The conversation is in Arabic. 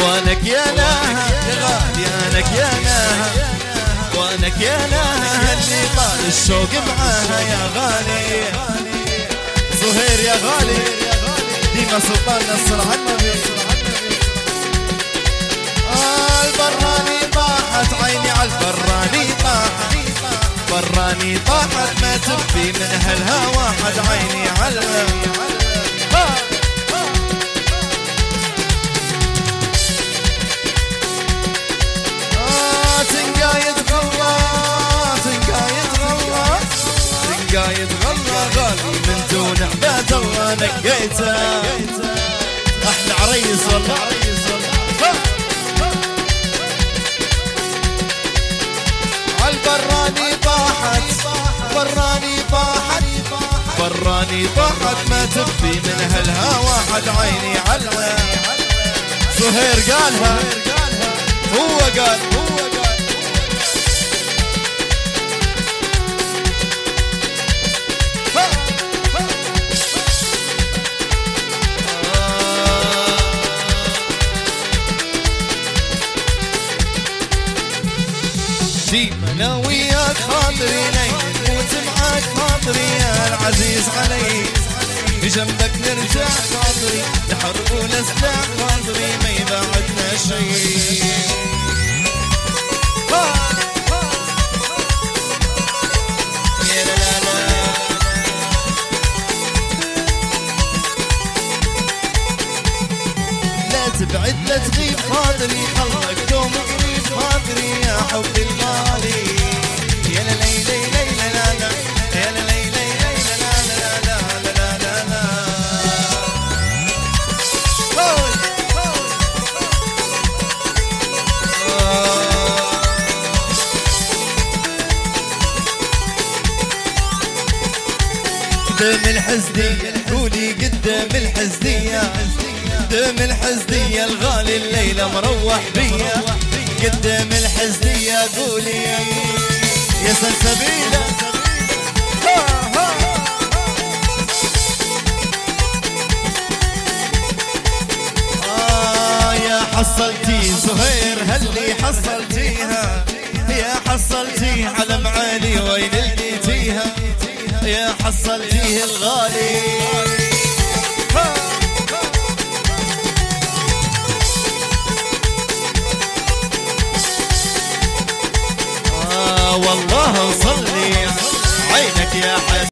وانك يا لها يا غالي انك يا لها وانك يا لها اللي طال الشوق معاها يا غالي. زهير يا غالي ديما سلطان نصر على النبي. البراني طاحت عيني على البراني طاحت براني طاحت ما تبي من هالهوى حد عيني على تنقايد غلا تنقايد غلا تنقايد غلا غالي من دون عباد الله نقيته احلى عريس والله. البراني طاحت براني طاحت براني طاحت ما تبي من هالهوى حد عيني على زهير قالها هو قال انا وياك خاطري لين موت معاك خاطري يا العزيز علي بجنبك نرجع خاطري نحرب ونسلع خاطري ما يبعدنا شيء. يا لا لا لا لا تبعد لا تغيب خاطري خلك دوم قريب خاطري يا حب الغالي. يا لا لي لي لي لا لا لا يا لا لي لي لي لا لا لا لا لا لا لا قدام الحزدية قولي قدام الحزدية قدام الحزدية الغالي الليلة مروح بيا قدام الحزدية قولي يا سلسبيلة يا حصلتي زهير هاللي حصلتيها يا حصلتيه على معالي وين لقيتيها يا حصلتيه الغالي. والله صلي عينك يا حبيبي.